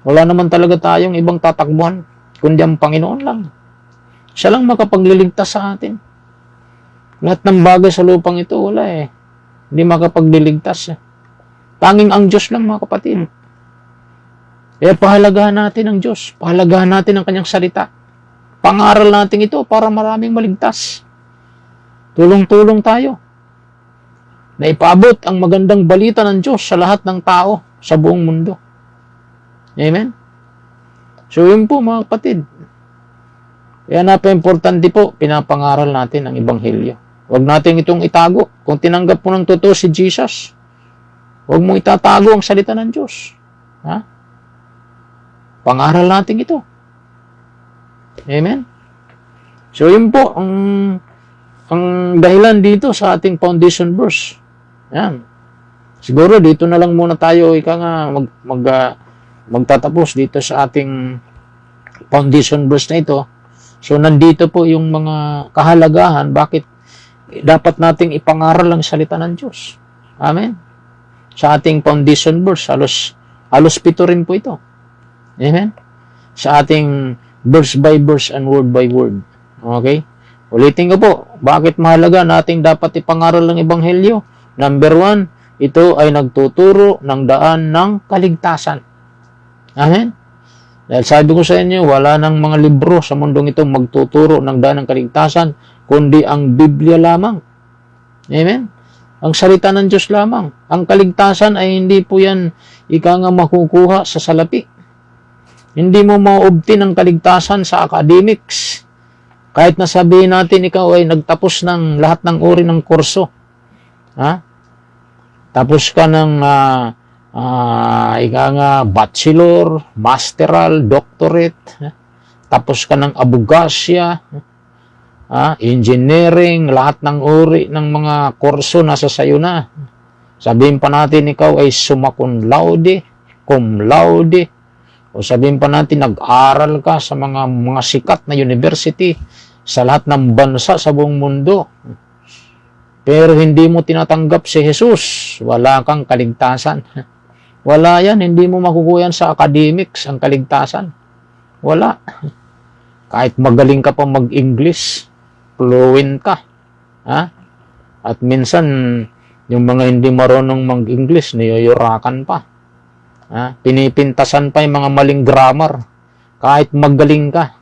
Wala naman talaga tayong ibang tatakbuhan, kundi ang Panginoon lang. Siya lang makapagliligtas sa atin. Lahat ng bagay sa lupang ito, wala eh. Hindi makapagliligtas eh. Tanging ang Diyos lang mga kapatid. Kaya pahalagahan natin ang Diyos. Pahalagahan natin ang kanyang salita. Pangaral natin ito para maraming maligtas. Tulong-tulong tayo na ipaabot ang magandang balita ng Diyos sa lahat ng tao sa buong mundo. Amen? So yun po mga kapatid. Kaya napaka-importante po, pinapangaral natin ang Ebanghelyo. Huwag natin itong itago. Kung tinanggap mo ng totoo si Jesus, huwag mong itatago ang salita ng Diyos. Ha? Pangaral natin ito. Amen? So yun po, ang dahilan dito sa ating foundation verse. Yan. Siguro dito na lang muna tayo magtatapos dito sa ating foundation verse na ito. So nandito po yung mga kahalagahan bakit dapat nating ipangaral ang salita ng Diyos. Amen. Sa ating foundation verse, halos 7 rin po ito. Amen. Sa ating verse by verse and word by word. Okay? Ulitin ko po, bakit mahalaga nating dapat ipangaral ang Ebanghelyo? Number 1, ito ay nagtuturo ng daan ng kaligtasan. Amen? Dahil sabi ko sa inyo, wala nang mga libro sa mundong ito magtuturo ng daan ng kaligtasan, kundi ang Biblia lamang. Amen? Ang salita ng Diyos lamang. Ang kaligtasan ay hindi po yan makukuha sa salapi. Hindi mo ma-obtain ang kaligtasan sa academics. Kahit na sabihin natin ikaw ay nagtapos ng lahat ng uri ng kurso. Ha? Tapos ka ng bachelor, masteral, doctorate. Tapos ka ng abogasya, engineering, lahat ng uri ng mga kurso nasa sayo na. Sabihin pa natin ikaw ay summa cum laude, o sabihin pa natin nag-aral ka sa mga sikat na university sa lahat ng bansa sa buong mundo. Pero hindi mo tinatanggap si Jesus, wala kang kaligtasan. Wala yan, hindi mo makukuha sa academics ang kaligtasan. Wala. Kahit magaling ka pa mag-English, fluent ka. Ha? At minsan, yung mga hindi marunong mag-English, niyuyurakan pa. Ha? Pinipintasan pa yung mga maling grammar. Kahit magaling ka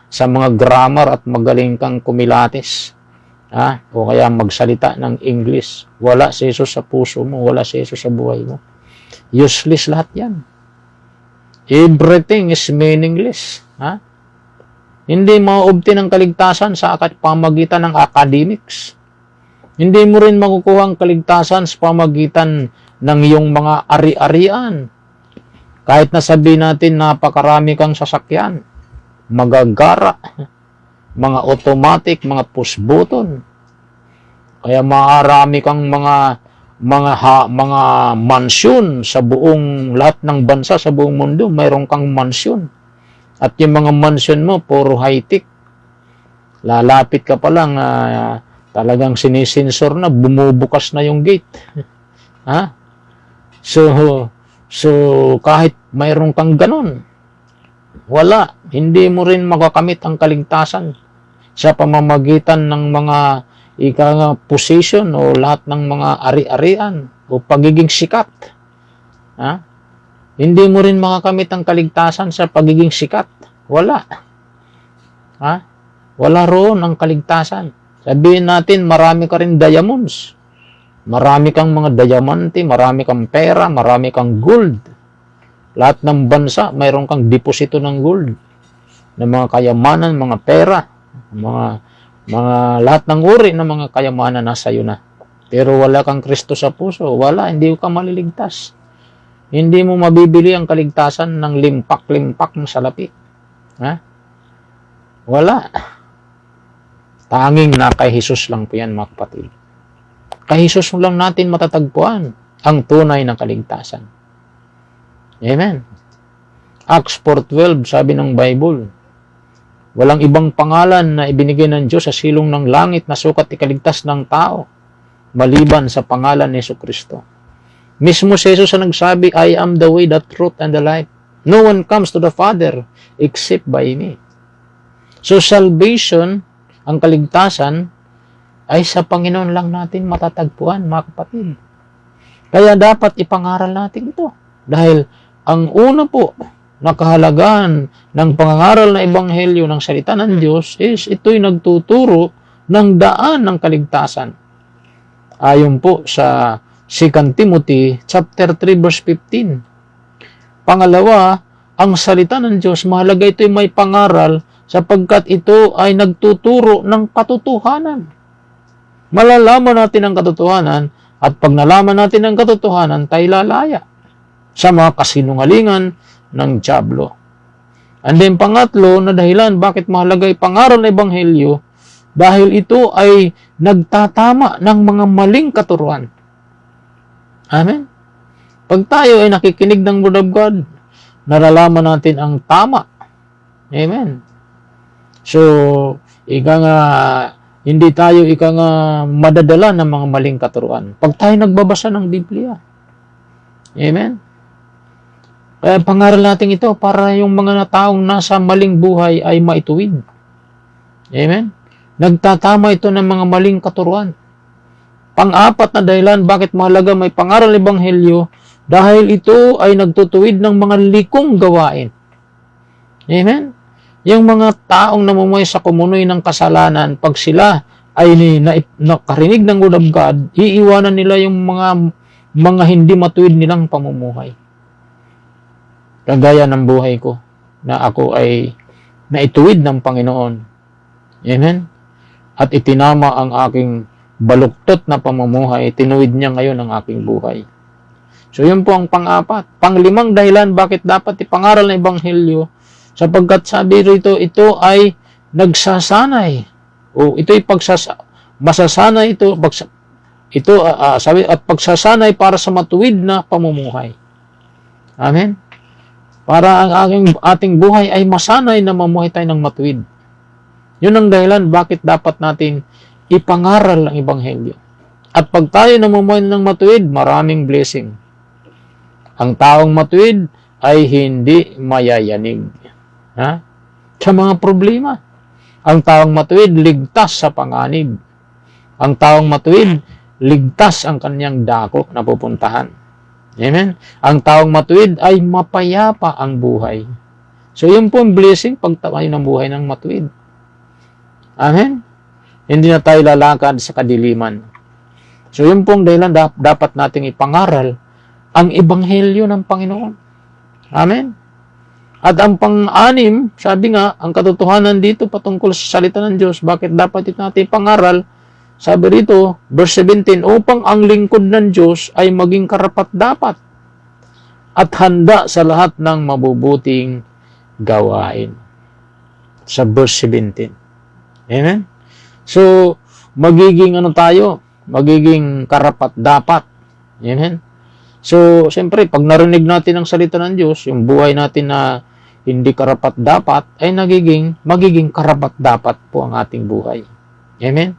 sa mga grammar at magaling kang kumilatis. Ha? O kaya magsalita ng English. Wala si Jesus sa puso mo, wala si Jesus sa buhay mo. Useless lahat yan. Everything is meaningless. Ha? Hindi ma-obtain ang kaligtasan sa pamagitan ng academics. Hindi mo rin makukuha ang kaligtasan sa pamagitan ng iyong mga ari-arian. Kahit na sabihin natin napakarami kang sasakyan, magagara, mga automatic, mga push button. Kaya marami kang mga mansyon sa buong lahat ng bansa sa buong mundo, mayroon kang mansyon. At yung mga mansyon mo puro high-tech. Lalapit ka pa lang talagang sinisensor na, bumubukas na yung gate. Ha? So kahit mayroon kang ganun, wala, hindi mo rin makakamit ang kaligtasan sa pamamagitan ng mga position o lahat ng mga ari-arian o pagiging sikat. Ha? Hindi mo rin makakamit ang kaligtasan sa pagiging sikat. Wala. Ha? Wala roon ang kaligtasan. Sabihin natin, marami ka rin diamonds. Marami kang mga diamante, marami kang pera, marami kang gold. Lahat ng bansa, mayroon kang deposito ng gold. Ng mga kayamanan, mga pera, mga lahat ng uri ng mga kayamanan nasa iyo na. Pero wala kang Kristo sa puso, hindi ka maliligtas. Hindi mo mabibili ang kaligtasan ng limpak-limpak ng salapi. Ha? Wala. Tanging na kay Jesus lang po yan, mga kapatid. Kay Jesus lang natin matatagpuan ang tunay ng kaligtasan. Amen. Acts 4:12, sabi ng Bible, walang ibang pangalan na ibinigay ng Diyos sa silong ng langit na sukat ikaligtas ng tao, maliban sa pangalan ni Jesucristo. Mismo si Jesus ang nagsabi, I am the way, the truth, and the life. No one comes to the Father except by me. So salvation, ang kaligtasan, ay sa Panginoon lang natin matatagpuan, mga kapatid. Kaya dapat ipangaral natin ito. Dahil ang una po na kahalagahan ng pangangaral na ebanghelyo ng salita ng Diyos is ito'y nagtuturo ng daan ng kaligtasan. Ayon po sa 2 Timothy chapter 3 verse 15. Pangalawa, ang salita ng Diyos, mahalaga ito'y may pangaral sapagkat ito ay nagtuturo ng katotohanan. Malalaman natin ang katotohanan at pag nalaman natin ang katotohanan, tayo lalaya sa mga kasinungalingan ng dyablo. And then pangatlo na dahilan bakit mahalaga ay pangaral ng ebanghelyo dahil ito ay nagtatama ng mga maling katuruan. Amen? Pag tayo ay nakikinig ng Word of God, nalalaman natin ang tama. Amen? So, hindi tayo madadala ng mga maling katuruan. Pag tayo nagbabasa ng Biblia. Amen? Kaya pangaral natin ito para yung mga taong nasa maling buhay ay maituwid. Amen? Nagtatama ito ng mga maling katuruan. Pang-apat na dahilan bakit mahalaga may pangaral ng ebanghelyo dahil ito ay nagtutuwid ng mga likong gawain. Amen? Yung mga taong namumuhay sa kumunoy ng kasalanan, pag sila ay nakarinig ng Word of God, iiwanan nila yung mga hindi matuwid nilang pamumuhay. Kagaya ng buhay ko, na ako ay naituwid ng Panginoon. Amen? At itinama ang aking baluktot na pamumuhay, tinuwid niya ngayon ang aking buhay. So yun po ang pang-apat. Panglimang dahilan bakit dapat ipangaral ng ebanghelyo sapagkat sabi rito ito ay nagsasanay. O ito'y masasanay ito sabi at pagsasanay para sa matuwid na pamumuhay. Amen. Para ang ating buhay ay masanay na mamuhay tayo ng matuwid. Yun ang dahilan bakit dapat natin ipangaral ang ebanghelyo. At pag tayo namumuhay ng matuwid, maraming blessing. Ang taong matuwid ay hindi mayayanig. Ha? Sa mga problema. Ang taong matuwid, ligtas sa panganib. Ang taong matuwid, ligtas ang kanyang dako na pupuntahan. Amen? Ang taong matuwid ay mapayapa ang buhay. So yun po ang blessing pag tayo ng buhay ng matuwid. Amen? Hindi na tayo lalakad sa kadiliman. So yun pong dahilan dapat nating ipangaral ang ebanghelyo ng Panginoon. Amen? At ang pang-anim, sabi nga, ang katotohanan dito patungkol sa salita ng Diyos, bakit dapat ito natin ipangaral? Sabi rito, verse 17, upang ang lingkod ng Diyos ay maging karapat-dapat at handa sa lahat ng mabubuting gawain. Sa verse 17. Amen? So, magiging magiging karapat-dapat. Amen? So, siyempre, pag narinig natin ang salita ng Diyos, yung buhay natin na hindi karapat-dapat, ay magiging karapat-dapat po ang ating buhay. Amen?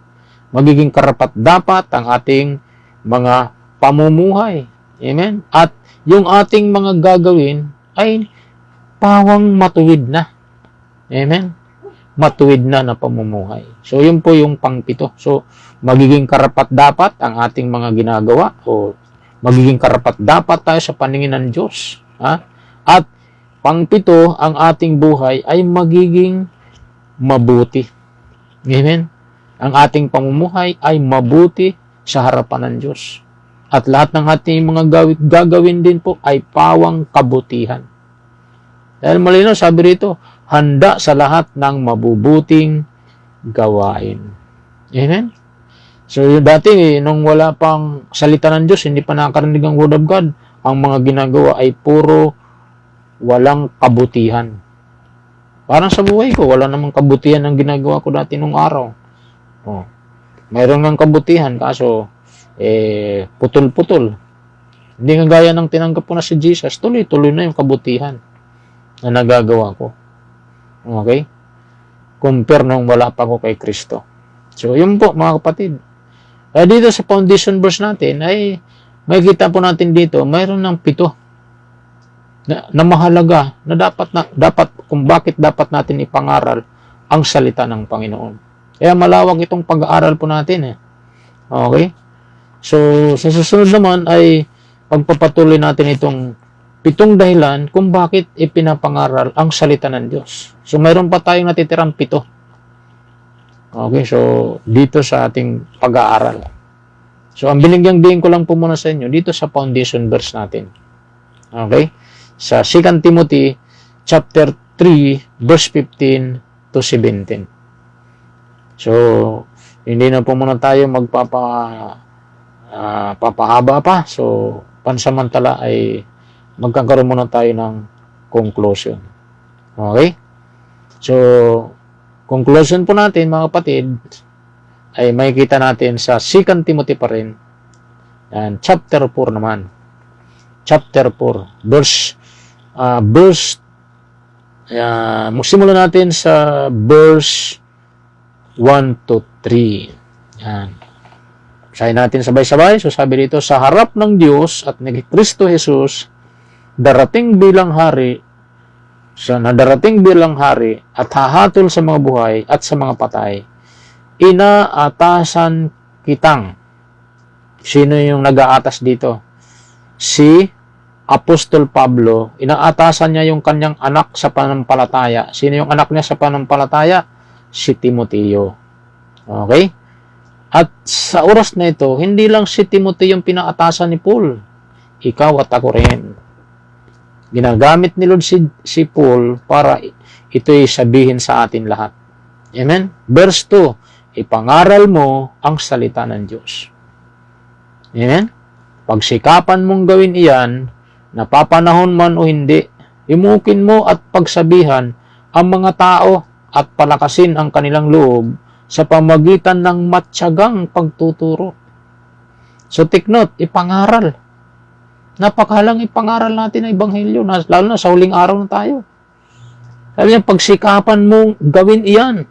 Magiging karapat-dapat ang ating mga pamumuhay. Amen? At yung ating mga gagawin ay pawang matuwid na. Amen? Matuwid na pamumuhay. So, yun po yung pang-7. So, magiging karapat-dapat ang ating mga ginagawa o magiging karapat-dapat tayo sa paningin ng Diyos. Ha? At pang-7, ang ating buhay ay magiging mabuti. Amen? Ang ating pamumuhay ay mabuti sa harapan ng Diyos. At lahat ng ating mga gagawin din po ay pawang kabutihan. Dahil malinaw, sabi rito, handa sa lahat ng mabubuting gawain. Amen? So, yung dati, nung wala pang salita ng Diyos, hindi pa nakakarinig ang Word of God, ang mga ginagawa ay puro walang kabutihan. Parang sa buhay ko, wala namang kabutihan ang ginagawa ko dati nung araw. Oh. Mayroon ng kabutihan, kaso, putol-putol. Hindi nga gaya ng tinanggap ko na si Jesus, tuloy-tuloy na yung kabutihan na nagagawa ko. Okay? Compare nung wala pa ako kay Kristo. So, yun po, mga kapatid. Dito sa foundation verse natin, ay makikita po natin dito, mayroon ng 7 na mahalaga na dapat kung bakit dapat natin ipangaral ang salita ng Panginoon. Kaya malawak itong pag-aaral po natin. Okay? So, sa susunod naman ay pagpapatuloy natin itong 7 dahilan kung bakit ipinapangaral ang salita ng Diyos. So, mayroon pa tayong natitirang 7. Okay, so dito sa ating pag-aaral. So, ang binigyang diin ko lang po muna sa inyo dito sa foundation verse natin. Okay? Sa 2 Timothy chapter 3 verse 15 to 17. So, hindi na po muna tayo papahaba pa. So, pansamantala ay magkakaroon muna tayo ng conclusion. Okay? So, conclusion po natin, mga kapatid, ay makikita natin sa 2 Timothy pa rin. And chapter 4 naman. Chapter 4. Magsimula natin sa verse 1 to 3. Yan. Basahin natin sabay-sabay. So sabi dito, sa harap ng Diyos at ni Kristo Jesus, darating bilang hari at hahatol sa mga buhay at sa mga patay, inaatasan kitang. Sino yung nag-aatas dito? Si Apostol Pablo. Inaatasan niya yung kanyang anak sa panampalataya. Sino yung anak niya sa panampalataya? Si Timoteo. Okay? At sa oras na ito, hindi lang si Timoteo yung pinaatasan ni Paul. Ikaw at ako rin. Ginagamit ni Lord si Paul para ito'y sabihin sa atin lahat. Amen? Verse 2, ipangaral mo ang salita ng Diyos. Amen? Pagsikapan mong gawin iyan, napapanahon man o hindi, imukin mo at pagsabihan ang mga tao at palakasin ang kanilang loob sa pamagitan ng matyagang pagtuturo. So take note, ipangaral. Napakahalang ipangaral natin ang Ebanghelyo, lalo na sa huling araw na tayo. Sabi niya, pagsikapan mong gawin iyan.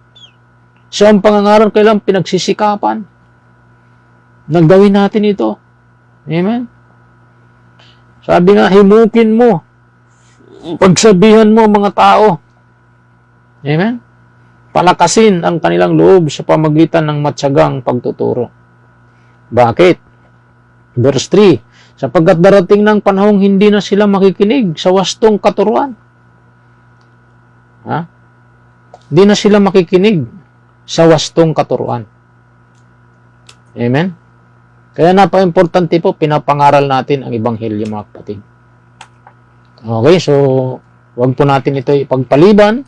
So, ang pangangaral kailang pinagsisikapan. Naggawin natin ito. Amen? Sabi nga, himukin mo. Pagsabihan mo mga tao. Amen? Palakasin ang kanilang loob sa pamagitan ng matyagang pagtuturo. Bakit? Verse 3, sapagkat darating ng panahong hindi na sila makikinig sa wastong katuruan. Hindi na sila makikinig sa wastong katuruan. Amen? Kaya napaka-importante po, pinapangaral natin ang Ebanghelyo, mga kapatid. Okay, so, wag po natin ito ipagpaliban.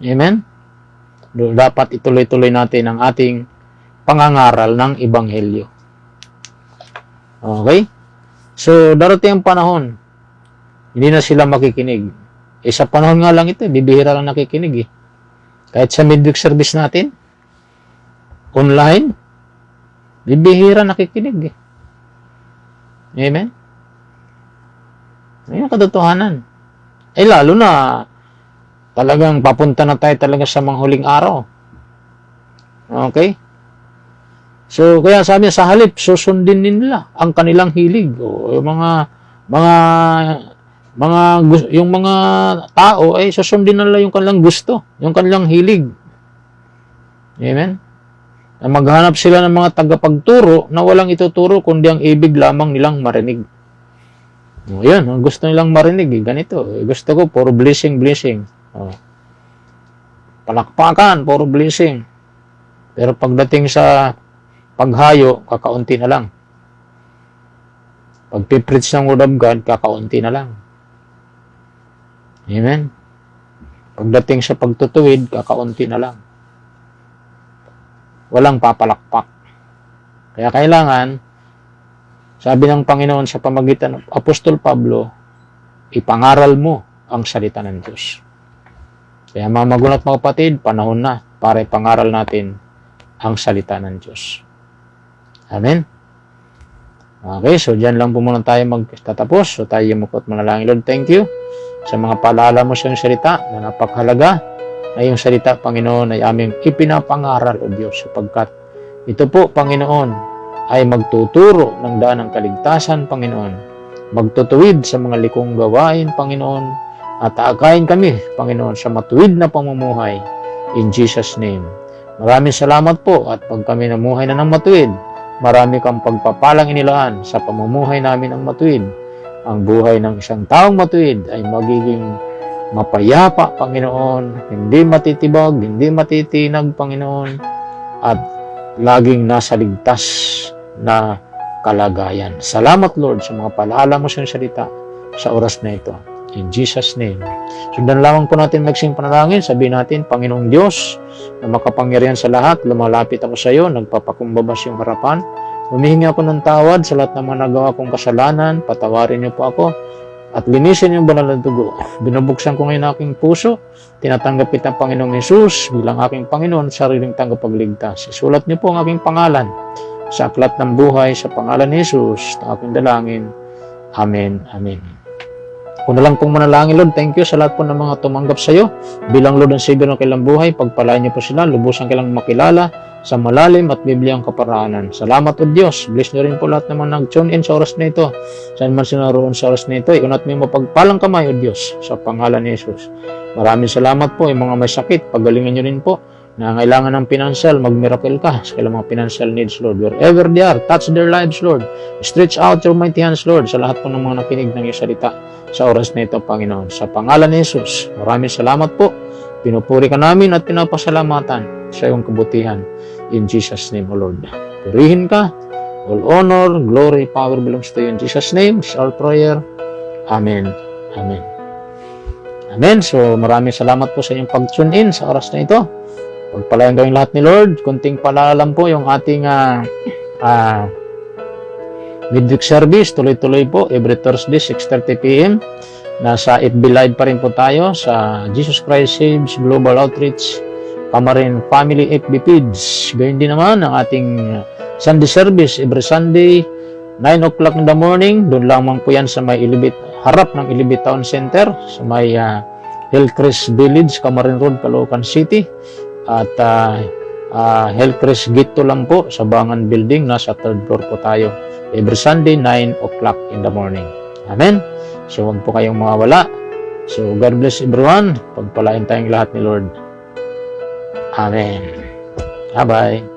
Amen? Dapat ituloy-tuloy natin ang ating pangangaral ng Ebanghelyo. Okay? So, darating ang panahon, hindi na sila makikinig. Sa panahon nga lang ito, bibihira lang nakikinig. Kahit sa midweek service natin, online, bibihira nakikinig. Amen? Ayun ang katotohanan. Lalo na, talagang papunta na tayo talaga sa mga huling araw. Okay? So, kaya sabi niya, sa halip, susundin nila ang kanilang hilig. O yung yung mga tao ay susundin nila yung kanilang gusto, yung kanilang hilig. Amen? Na maghanap sila ng mga tagapagturo na walang ituturo kundi ang ibig lamang nilang marinig. O, yun, ang gusto nilang marinig, ganito. Gusto ko, puro blessing. O, palakpakan, puro blessing. Pero pagdating sa paghayo, kakaunti na lang. Pagpipreach ng Word of God, kakaunti na lang. Amen? Pagdating sa pagtutuwid, kakaunti na lang. walang papalakpak. Kaya kailangan, sabi ng Panginoon sa pamagitan ng Apostol Pablo, ipangaral mo ang salita ng Diyos. Kaya mga magulang at mga kapatid, panahon na para ipangaral natin ang salita ng Diyos. Amen? Okay, so dyan lang po muna tayo magtatapos. So tayo mukot manalangin. Lord, thank you sa mga paalala mo sa iyong salita na napakahalaga na iyong salita, Panginoon, ay aming ipinapangaral, O Diyos, sapagkat ito po, Panginoon, ay magtuturo ng daan ng kaligtasan, Panginoon. Magtutuwid sa mga likong gawain, Panginoon, at aakayin kami, Panginoon, sa matuwid na pamumuhay. In Jesus' name. Maraming salamat po at pag kami namuhay na ng matuwid, marami kang pagpapalang inilaan sa pamumuhay namin ng matuwid. Ang buhay ng isang taong matuwid ay magiging mapayapa, Panginoon, hindi matitibag, hindi matitinag, Panginoon, at laging nasa ligtas na kalagayan. Salamat, Lord, sa mga paalala mo sa iyong salita sa oras na ito. In Jesus' name. Sundan lamang po natin magsing panalangin. Sabihin natin, Panginoong Diyos, na makapangyarihan sa lahat, lumalapit ako sa iyo, nagpapakumbaba sa iyong harapan. Humihingi ako ng tawad sa lahat ng mga nagawa kong kasalanan. Patawarin niyo po ako at linisin yung banal na dugo. Binubuksan ko ngayon aking puso. Tinatanggap kita, Panginoong Hesus, bilang aking Panginoon, sariling tagapagligtas. Isulat niyo po ang aking pangalan sa aklat ng buhay sa pangalan ni Hesus na aking dalangin. Amen. Amen. Kung na lang pong manalangin, Lord, thank you sa lahat po ng mga tumanggap sa iyo. Bilang Lord and Savior ng kailang buhay, pagpalain niyo po sila, lubusan kailang makilala sa malalim at bibliyang kaparaanan. Salamat o Diyos. Bless niyo rin po lahat naman nag-tune in sa oras na ito. Saan man sinaroon sa oras na ito, iunat mo yung mapagpalang kamay o Diyos sa pangalan ni Jesus. Maraming salamat po. Yung mga may sakit, pagalingan niyo rin po. Nangailangan ng financial, mag-miracle ka sa kailang mga financial needs, Lord. Wherever they are, touch their lives, Lord. Stretch out your mighty hands, Lord, sa lahat po ng mga nakinig ng iyong salita sa oras na ito, Panginoon. Sa pangalan ni Jesus, maraming salamat po. Pinupuri ka namin at pinapasalamatan sa iyong kabutihan. In Jesus' name, O Lord. Purihin ka. All honor, glory, power belongs to you. In Jesus' name, it's our prayer. Amen. Amen. Amen. So, maraming salamat po sa inyong pag-tune in sa oras na ito. Pagpalayan kayong lahat ni Lord. Kunting palalam po yung ating midweek service. Tuloy-tuloy po. Every Thursday, 6:30 p.m. Nasa FB Live pa rin po tayo sa Jesus Christ Saves Global Outreach Camarin Family FB page. Gayun din naman ang ating Sunday service every Sunday 9 o'clock in the morning. Doon lamang po yan sa may Ilibit, harap ng Ilibit Town Center sa may Hillcrest Village, Camarin Road, Caloocan City. At Hillcrest Gate 2 lang po sa Bangan Building. Nasa 3rd floor po tayo every Sunday 9 o'clock in the morning. Amen. So huwag po kayong mawawala. So God bless everyone. Pagpalain tayong lahat ni Lord. Amen. Bye-bye.